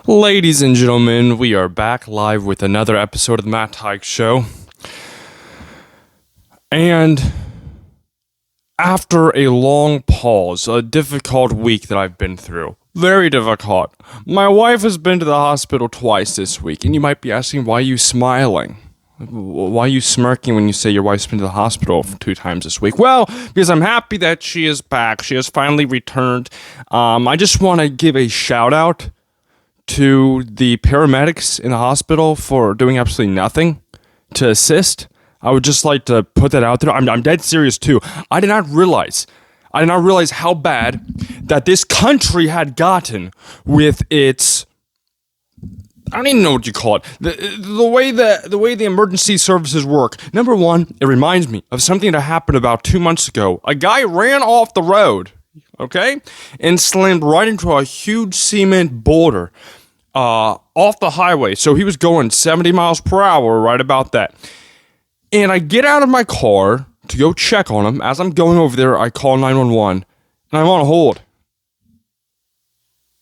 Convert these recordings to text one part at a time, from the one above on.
Ladies and gentlemen, we are back live with another episode of the Mattikes show. And after a long pause, a difficult week that I've been through, very difficult. My wife has been to the hospital twice this week, and you might be asking, why are you smiling? Why are you smirking when you say your wife's been to the hospital 2 times this week? Well, because I'm happy that she is back. She has finally returned. I just want to give a shout out to the paramedics in the hospital for doing absolutely nothing to assist. I would just like to put that out there. I'm dead serious too. I did not realize how bad that this country had gotten with its, I don't even know what you call it. The way the emergency services work. Number one, it reminds me of something that happened about 2 months ago. A guy ran off the road, okay, and slammed right into a huge cement boulder off the highway. So he was going 70 miles per hour, right about that. And I get out of my car to go check on him. As I'm going over there, I call 911, and I'm on hold.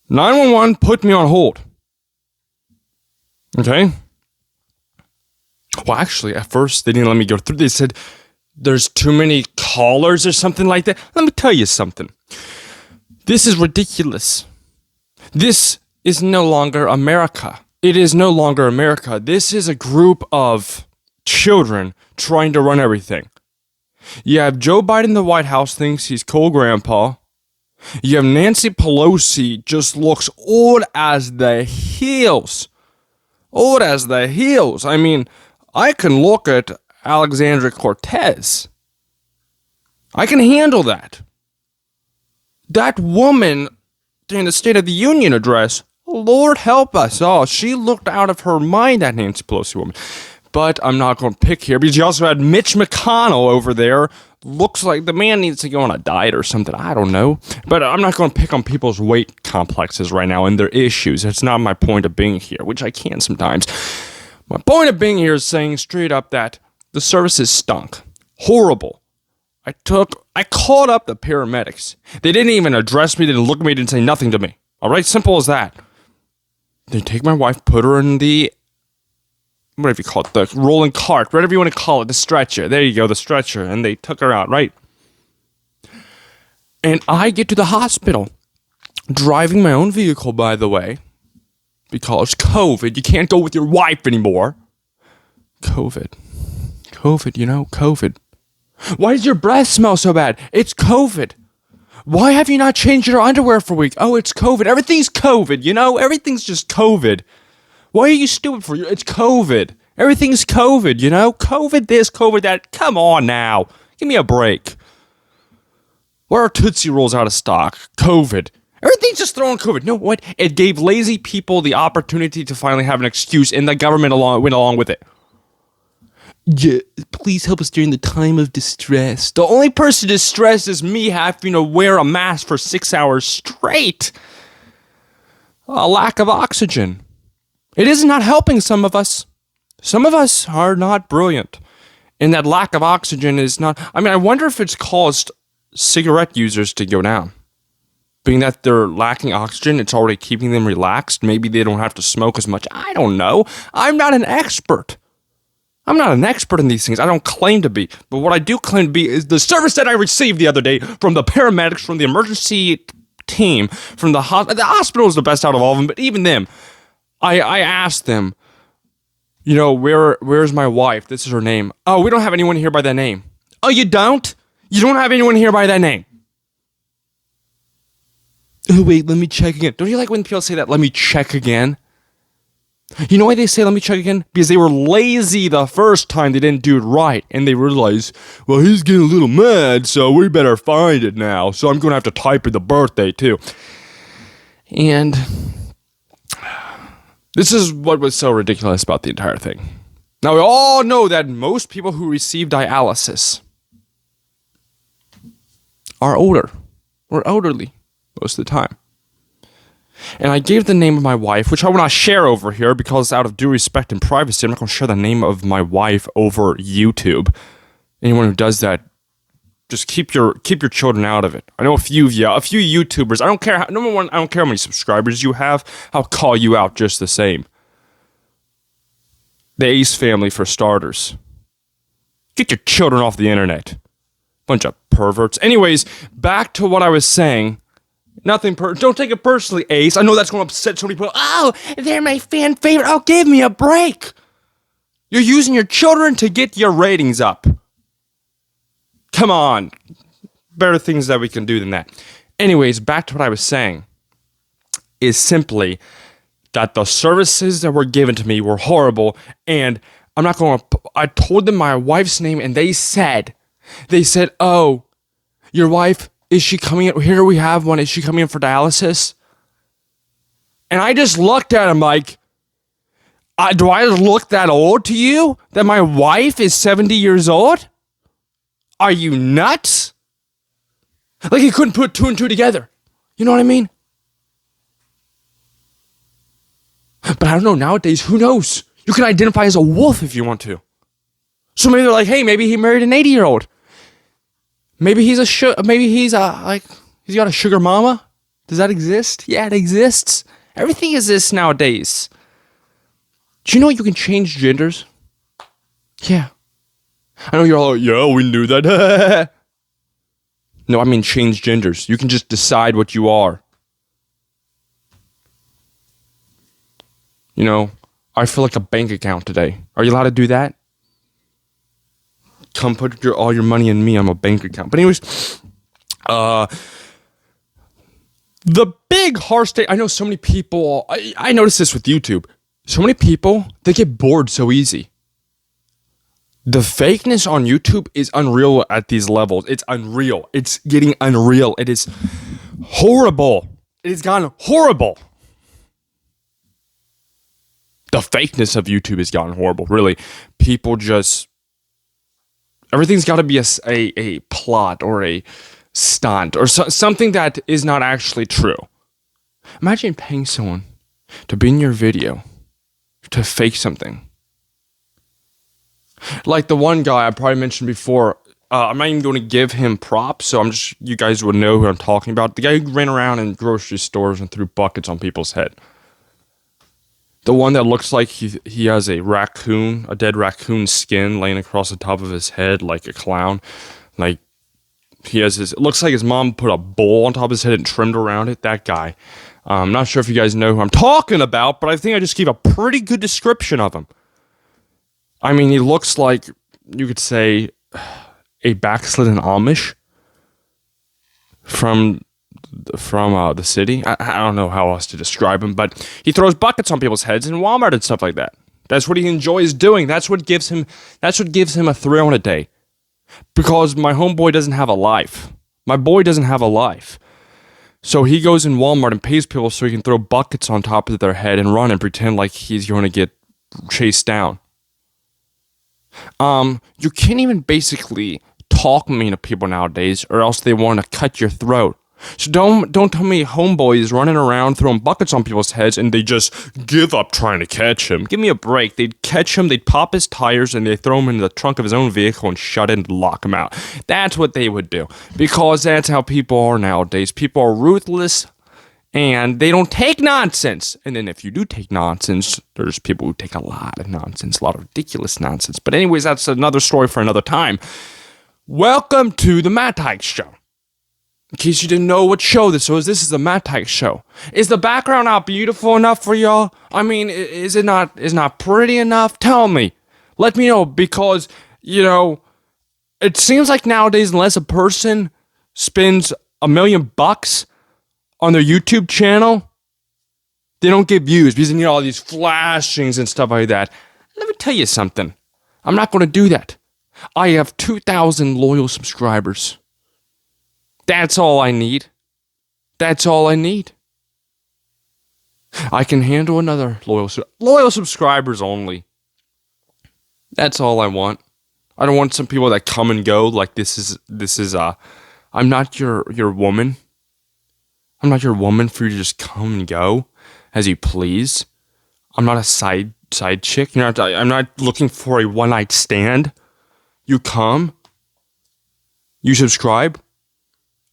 911 put me on hold. Okay? Well, actually, at first, they didn't let me go through. They said, there's too many callers or something like that. Let me tell you something. This is ridiculous. This is no longer America. It is no longer America. This is a group of children trying to run everything. You have Joe Biden in the White House thinks he's cool grandpa. You have Nancy Pelosi just looks old as the hills. Old as the hills. I mean, I can look at Alexandria Cortez. I can handle that. That woman during the State of the Union address, Lord help us. Oh, she looked out of her mind, that Nancy Pelosi woman. But I'm not going to pick here because you also had Mitch McConnell over there. Looks like the man needs to go on a diet or something. I don't know. But I'm not going to pick on people's weight complexes right now and their issues. It's not my point of being here, which I can sometimes. My point of being here is saying straight up that the services stunk. Horrible. I called up the paramedics. They didn't even address me. They didn't look at me. They didn't say nothing to me. All right? Simple as that. They take my wife, put her in the, whatever you call it, the rolling cart, whatever you want to call it, the stretcher. There you go, the stretcher. And they took her out, right? And I get to the hospital, driving my own vehicle, by the way, because COVID, you can't go with your wife anymore. COVID, COVID. Why does your breath smell so bad? It's COVID. Why have you not changed your underwear for a week? Oh, it's COVID. Everything's COVID, Everything's just COVID. Why are you stupid for you? It's COVID. Everything's COVID, COVID this, COVID that. Come on now. Give me a break. Why are Tootsie Rolls out of stock? COVID. Everything's just throwing COVID. You know what? It gave lazy people the opportunity to finally have an excuse, and the government went along with it. Yeah, please help us during the time of distress. The only person distressed is me having to wear a mask for 6 hours straight. A lack of oxygen. It is not helping some of us. Some of us are not brilliant. And that lack of oxygen is not, I wonder if it's caused cigarette users to go down. Being that they're lacking oxygen, it's already keeping them relaxed. Maybe they don't have to smoke as much. I don't know. I'm not an expert. I'm not an expert in these things. I don't claim to be. But what I do claim to be is the service that I received the other day from the paramedics, from the emergency team, from the hospital. The hospital is the best out of all of them, but even them. I asked them, where's my wife? This is her name. Oh, we don't have anyone here by that name. Oh, you don't? You don't have anyone here by that name? Oh, wait, let me check again. Don't you like when people say that? Let me check again. You know why they say let me check again? Because they were lazy the first time they didn't do it right. And they realized, well, he's getting a little mad, so we better find it now. So I'm going to have to type in the birthday, too. And this is what was so ridiculous about the entire thing. Now, we all know that most people who receive dialysis are older. Or elderly most of the time. And I gave the name of my wife, which I will not share over here because out of due respect and privacy, I'm not going to share the name of my wife over YouTube. Anyone who does that, just keep your children out of it. I know a few YouTubers. I don't care number one, I don't care how many subscribers you have. I'll call you out just the same. The Ace family for starters. Get your children off the internet. Bunch of perverts. Anyways, back to what I was saying. Don't take it personally, Ace. I know that's going to upset so many people. Oh, they're my fan favorite. Oh, give me a break. You're using your children to get your ratings up. Come on. Better things that we can do than that. Anyways, back to what I was saying. Is simply that the services that were given to me were horrible. And I'm not going to... I told them my wife's name and they said, oh, your wife, is she coming in? Here we have one. Is she coming in for dialysis? And I just looked at him like, do I look that old to you? That my wife is 70 years old? Are you nuts? Like he couldn't put two and two together. You know what I mean? But I don't know, nowadays, who knows? You can identify as a wolf if you want to. So maybe they're like, hey, maybe he married an 80-year-old. Maybe he's he's got a sugar mama. Does that exist? Yeah, it exists. Everything exists nowadays. Do you know you can change genders? Yeah. I know you're all like, yeah, we knew that. No, I mean change genders. You can just decide what you are. You know, I feel like a bank account today. Are you allowed to do that? Come put all your money in me. I'm a bank account. But anyways, the big harsh state. I know so many people. I noticed this with YouTube. So many people, they get bored so easy. The fakeness on YouTube is unreal at these levels. It's unreal. It's getting unreal. It is horrible. It has gotten horrible. The fakeness of YouTube has gotten horrible. Really, people just... Everything's got to be a plot or a stunt or something that is not actually true. Imagine paying someone to be in your video to fake something. Like the one guy I probably mentioned before. I'm not even going to give him props, so you guys would know who I'm talking about. The guy who ran around in grocery stores and threw buckets on people's head. The one that looks like he has a dead raccoon skin laying across the top of his head like a clown. Like, it looks like his mom put a bowl on top of his head and trimmed around it. That guy. I'm not sure if you guys know who I'm talking about, but I think I just gave a pretty good description of him. I mean, he looks like, you could say, a backslidden Amish from the city. I don't know how else to describe him, but he throws buckets on people's heads in Walmart and stuff like that. That's what he enjoys doing. That's what gives him a thrill in a day. Because my homeboy doesn't have a life. My boy doesn't have a life. So he goes in Walmart and pays people so he can throw buckets on top of their head and run and pretend like he's going to get chased down. You can't even basically talk mean to people nowadays, or else they want to cut your throat. So don't tell me Homeboy is running around throwing buckets on people's heads and they just give up trying to catch him. Give me a break. They'd catch him, they'd pop his tires, and they'd throw him into the trunk of his own vehicle and shut it and lock him out. That's what they would do. Because that's how people are nowadays. People are ruthless and they don't take nonsense. And then if you do take nonsense, there's people who take a lot of nonsense, a lot of ridiculous nonsense. But anyways, that's another story for another time. Welcome to the Mattikes Show. In case you didn't know what show this was, this is the Mattikes Show. Is the background not beautiful enough for y'all? I mean, is it not pretty enough? Tell me. Let me know, because, you know, it seems like nowadays, unless a person spends $1 million on their YouTube channel, they don't get views because they need all these flashings and stuff like that. Let me tell you something. I'm not going to do that. I have 2,000 loyal subscribers. That's all I need. That's all I need. I can handle another loyal subscribers only. That's all I want. I don't want some people that come and go like this is I'm not your woman. I'm not your woman for you to just come and go as you please. I'm not a side chick. I'm not looking for a one-night stand. You come, You subscribe,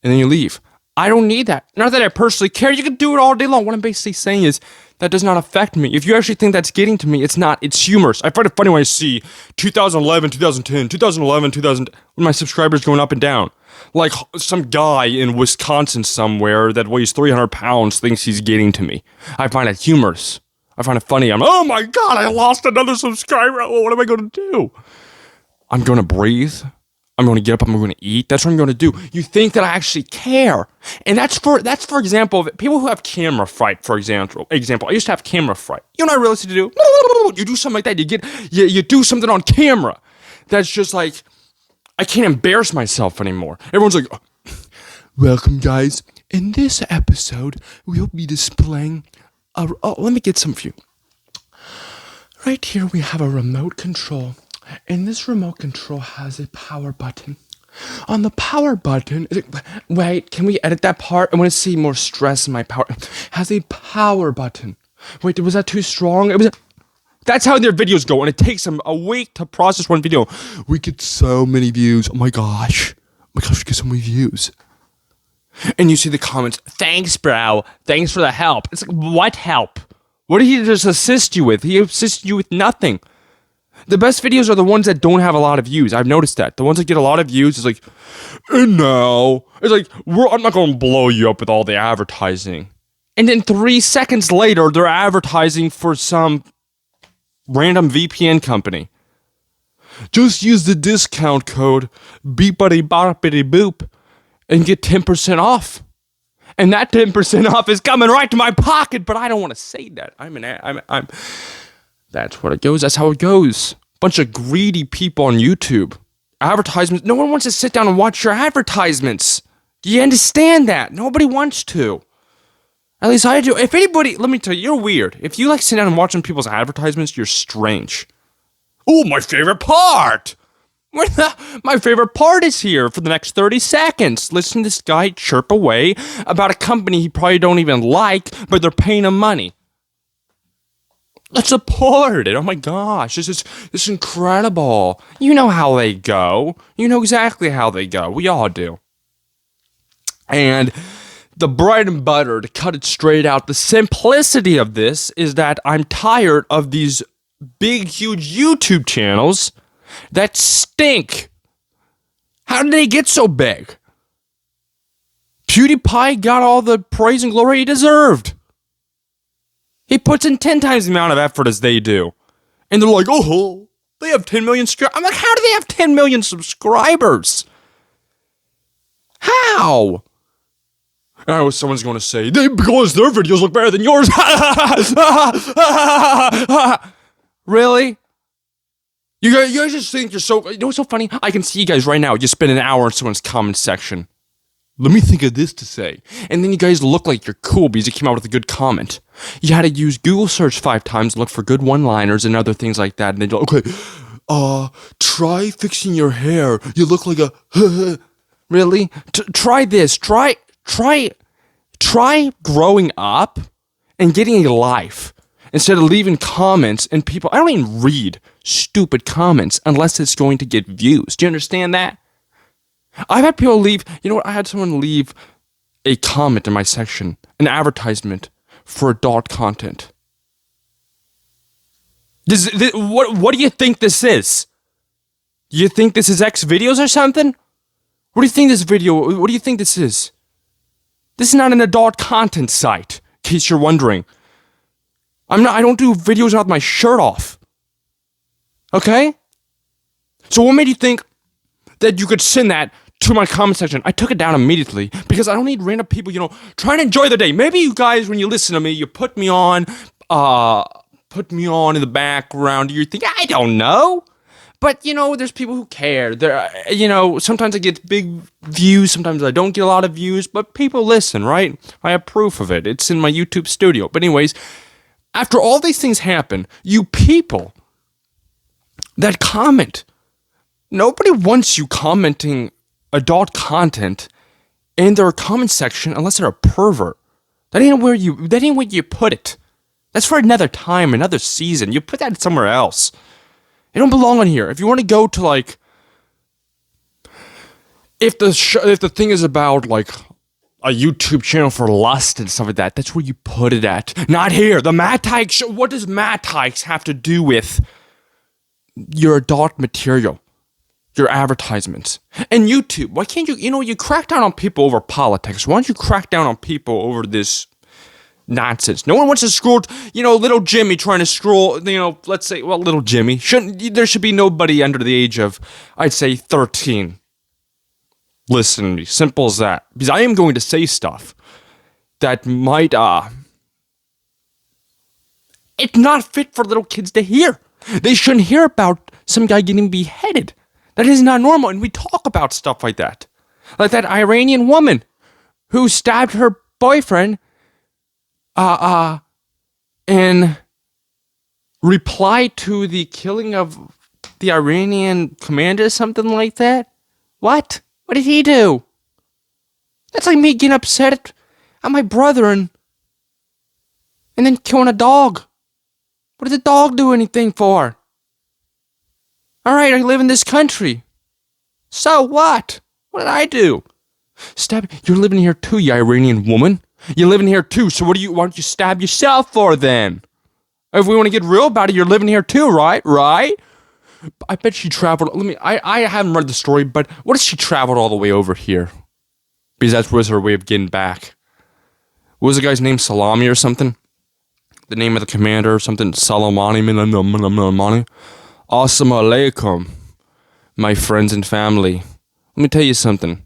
and then you leave. I don't need that. Not that I personally care. You can do it all day long. What I'm basically saying is that does not affect me. If you actually think that's getting to me, it's not. It's humorous. I find it funny when I see 2011, 2010, 2011, 2000, when my subscribers going up and down. Like some guy in Wisconsin somewhere that weighs 300 pounds thinks he's getting to me. I find it humorous. I find it funny. Oh my God, I lost another subscriber. What am I going to do? I'm going to breathe. I'm going to get up. I'm going to eat. That's what I'm going to do. You think that I actually care. And that's for example, people who have camera fright, for example. I used to have camera fright. You know what I realized to do? You do something like that. You do something on camera. That's just like, I can't embarrass myself anymore. Everyone's like, welcome guys. In this episode, we'll be displaying let me get some for you. Right here we have a remote control. And this remote control has a power button. On the power button, wait, can we edit that part? I want to see more stress in my power. Has a power button. Wait, was that too strong? That's how their videos go, and it takes them a week to process one video. We get so many views. Oh my gosh. We get so many views. And you see the comments, thanks, bro. Thanks for the help. It's like, what help? What did he just assist you with? He assisted you with nothing. The best videos are the ones that don't have a lot of views. I've noticed that. The ones that get a lot of views is like, and now, it's like, I'm not going to blow you up with all the advertising. And then 3 seconds later, they're advertising for some random VPN company. Just use the discount code beepity-boppity-boop and get 10% off. And that 10% off is coming right to my pocket, but I don't want to say that. I'm That's what it goes. That's how it goes. Bunch of greedy people on YouTube. Advertisements. No one wants to sit down and watch your advertisements. Do you understand that? Nobody wants to. At least I do. If anybody, let me tell you, you're weird. If you like sitting down and watching people's advertisements, you're strange. Oh, my favorite part. My favorite part is here for the next 30 seconds. Listen to this guy chirp away about a company he probably don't even like, but they're paying him money. Let's support it. Oh my gosh, this is incredible. You know how they go. You know exactly how they go. We all do. And the bread and butter, to cut it straight out, the simplicity of this is that I'm tired of these big, huge YouTube channels that stink. How did they get so big? PewDiePie got all the praise and glory he deserved. He puts in 10 times the amount of effort as they do. And they're like, oh, they have 10 million subscribers. I'm like, how do they have 10 million subscribers? How? I know someone's going to say, because their videos look better than yours. Really? You guys just think you're so... You know what's so funny? I can see you guys right now. You spend an hour in someone's comment section. Let me think of this to say. And then you guys look like you're cool because you came out with a good comment. You had to use Google search 5 times to look for good one-liners and other things like that. And then you're like, okay, try fixing your hair. You look like a... Really? Try this. Try growing up and getting a life. Instead of leaving comments and people... I don't even read stupid comments unless it's going to get views. Do you understand that? I've had people leave... You know what? I had someone leave a comment in my section. An advertisement for adult content. What do you think this is? Do you think this is X videos or something? What do you think this video... What do you think this is? This is not an adult content site, in case you're wondering. I don't do videos without my shirt off. Okay? So what made you think that you could send that to my comment section? I took it down immediately because I don't need random people, trying to enjoy the day. Maybe you guys, when you listen to me, you put me on in the background. You think, I don't know. But, there's people who care. Sometimes I get big views. Sometimes I don't get a lot of views. But people listen, right? I have proof of it. It's in my YouTube studio. But anyways... After all these things happen, you people that comment, nobody wants you commenting adult content in their comment section unless they're a pervert. That ain't where you put it. That's for another time, another season. You put that somewhere else. It don't belong on here. If you want to go to if the thing is about like a YouTube channel for lust and stuff like that, that's where you put it at. Not here. The Mattikes show. What does Mattikes have to do with your adult material? Your advertisements. And YouTube, why can't you, you crack down on people over politics. Why don't you crack down on people over this nonsense? No one wants to scroll, little Jimmy trying to scroll, let's say, well, little Jimmy. There should be nobody under the age of, I'd say, 13. Listen to me. Simple as that. Because I am going to say stuff that might, it's not fit for little kids to hear. They shouldn't hear about some guy getting beheaded. That is not normal, and we talk about stuff like that. Like that Iranian woman who stabbed her boyfriend, in reply to the killing of the Iranian commander, something like that. What? What did he do? That's like me getting upset at my brother and then killing a dog. What did the dog do anything for? Alright, I live in this country. So what? What did I do? You're living here too, you Iranian woman. You're living here too, so why don't you stab yourself for then? If we want to get real about it, you're living here too, right? Right? I bet she traveled, I haven't read the story, but what if she traveled all the way over here? Because that was her way of getting back. What was the guy's name? Salami or something? The name of the commander or something? Salamani. Assalamu alaikum, my friends and family. Let me tell you something.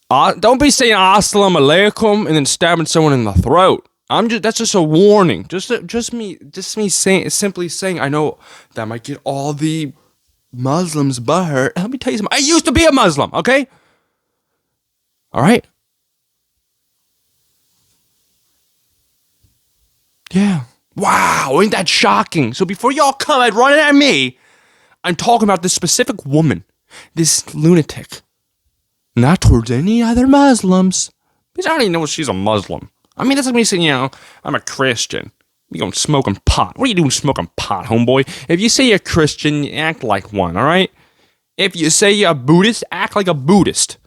Don't be saying assalamu alaikum and then stabbing someone in the throat. That's just a warning. Just me simply saying, I know that might get all the Muslims butthurt. Let me tell you something. I used to be a Muslim, okay? All right? Yeah. Wow, ain't that shocking? So before y'all come and running at me, I'm talking about this specific woman, this lunatic. Not towards any other Muslims. Because I don't even know if she's a Muslim. I mean, that's like me saying, I'm a Christian. You going smoking pot. What are you doing smoking pot, homeboy? If you say you're Christian, you act like one, alright? If you say you're a Buddhist, act like a Buddhist.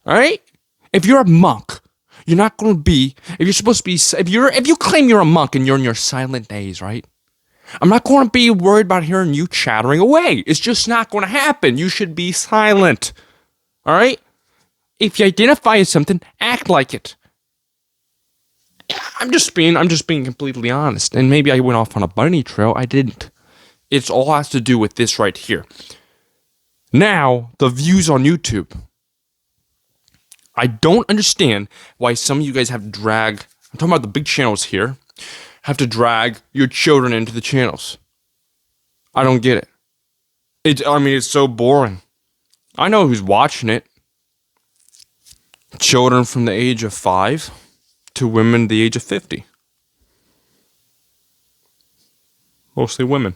Alright? If you're a monk, you're not going to be, if you're supposed to be, if you claim you're a monk and you're in your silent days, right? I'm not going to be worried about hearing you chattering away. It's just not going to happen. You should be silent. All right? If you identify as something, act like it. I'm just being completely honest. And maybe I went off on a bunny trail. I didn't. It's all has to do with this right here. Now, the views on YouTube. I don't understand why some of you guys have to drag, I'm talking about the big channels here, have to drag your children into the channels. I don't get it. It's so boring. I know who's watching it. Children from the age of 5 to women the age of 50. Mostly women.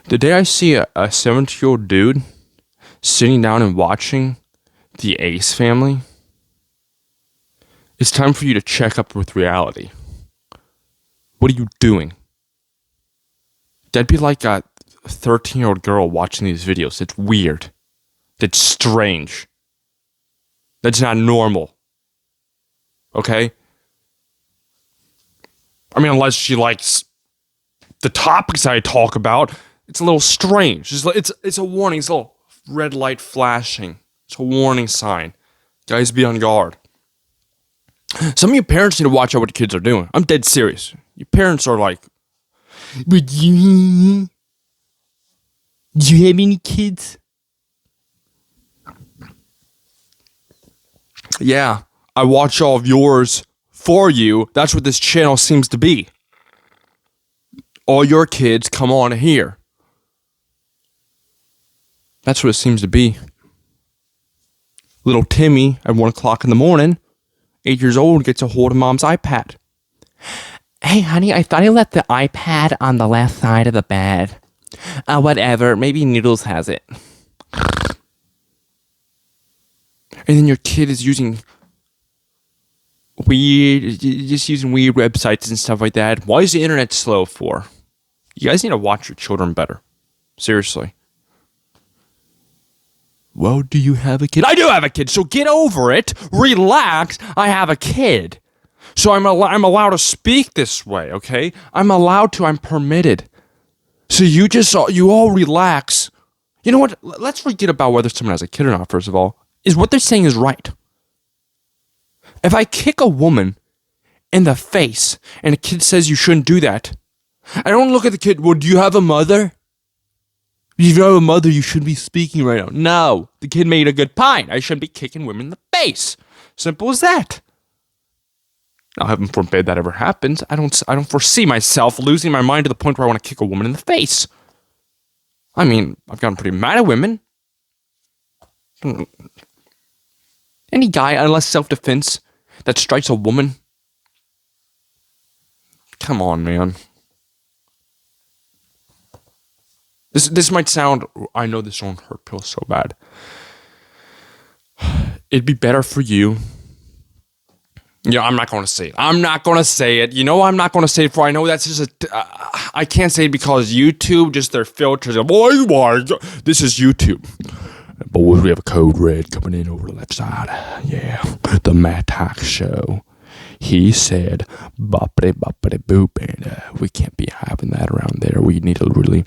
The day I see a 70-year-old dude sitting down and watching the Ace Family, it's time for you to check up with reality. What are you doing? That'd be like a 13-year-old girl watching these videos. It's weird. That's strange. That's not normal. Okay? I mean, unless she likes the topics I talk about, it's a little strange. It's a warning. It's a little red light flashing. It's a warning sign. Guys, be on guard. Some of you parents need to watch out what your kids are doing. I'm dead serious. Your parents are like, but do you have any kids? Yeah, I watch all of yours for you. That's what this channel seems to be. All your kids come on here. That's what it seems to be. Little Timmy at 1 o'clock in the morning, 8 years old, gets a hold of mom's iPad. Hey, honey, I thought I left the iPad on the left side of the bed. Whatever, maybe Noodles has it. And then your kid is using weird websites and stuff like that. Why is the internet slow for? You guys need to watch your children better. Seriously. Well, do you have a kid? I do have a kid, so get over it. Relax. I have a kid. So I'm allowed to speak this way, okay? I'm permitted. So you all relax. You know what? Let's forget about whether someone has a kid or not, first of all. Is what they're saying is right. If I kick a woman in the face and a kid says you shouldn't do that, I don't look at the kid, well, do you have a mother? If you have a mother, you shouldn't be speaking right now. No, the kid made a good point. I shouldn't be kicking women in the face. Simple as that. Now, heaven forbid that ever happens. I don't foresee myself losing my mind to the point where I want to kick a woman in the face. I mean, I've gotten pretty mad at women. Any guy, unless self-defense, that strikes a woman. Come on, man. This might sound, I know this won't hurt people so bad. It'd be better for you. Yeah, I'm not going to say it. I'm not going to say it. You know I'm not going to say it for. I know that's just I can't say it because YouTube, just their filters. This is YouTube. Boys, we have a code red coming in over the left side. Yeah, the Mattikes show. He said, boppity boppity boop, and we can't be having that around there. We need to really,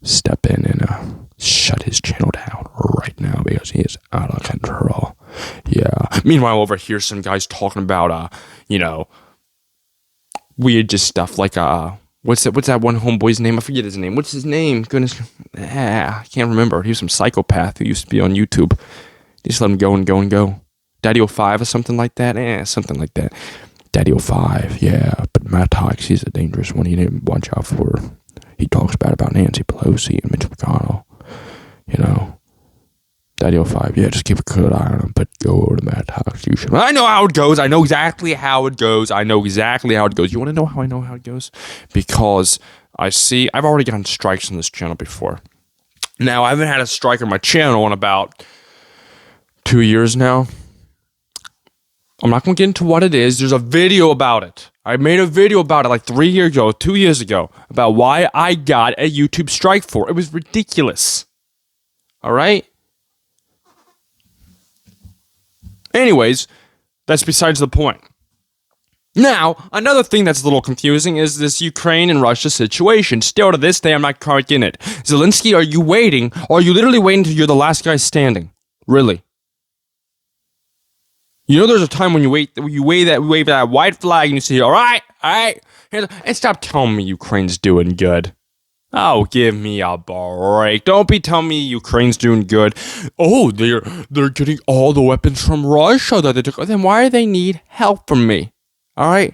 step in and shut his channel down right now because he is out of control. Yeah. Meanwhile, over here, some guys talking about, weird just stuff like, what's that one homeboy's name? I forget his name. What's his name? Goodness. I can't remember. He was some psychopath who used to be on YouTube. Just let him go and go and go. Daddy 05 or something like that? Something like that. Daddy 05, yeah. But Mattikes, he's a dangerous one. He didn't watch out for. He talks bad about Nancy Pelosi and Mitch McConnell. Daddy 05, yeah, just keep a good eye on him, but go over to Mattikes. I know how it goes. I know exactly how it goes. You want to know how I know how it goes? Because I've already gotten strikes on this channel before. Now, I haven't had a strike on my channel in about 2 years now. I'm not going to get into what it is. There's a video about it. I made a video about it like 2 years ago, about why I got a YouTube strike for it. It was ridiculous. All right? Anyways, that's besides the point. Now, another thing that's a little confusing is this Ukraine and Russia situation. Still to this day, I'm not quite getting it. Zelensky, are you waiting? Or are you literally waiting until you're the last guy standing? Really? There's a time when you wave that white flag and you say, all right, and stop telling me Ukraine's doing good. Oh, give me a break. Don't be telling me Ukraine's doing good. Oh, they're getting all the weapons from Russia that they took. Then why do they need help from me? All right?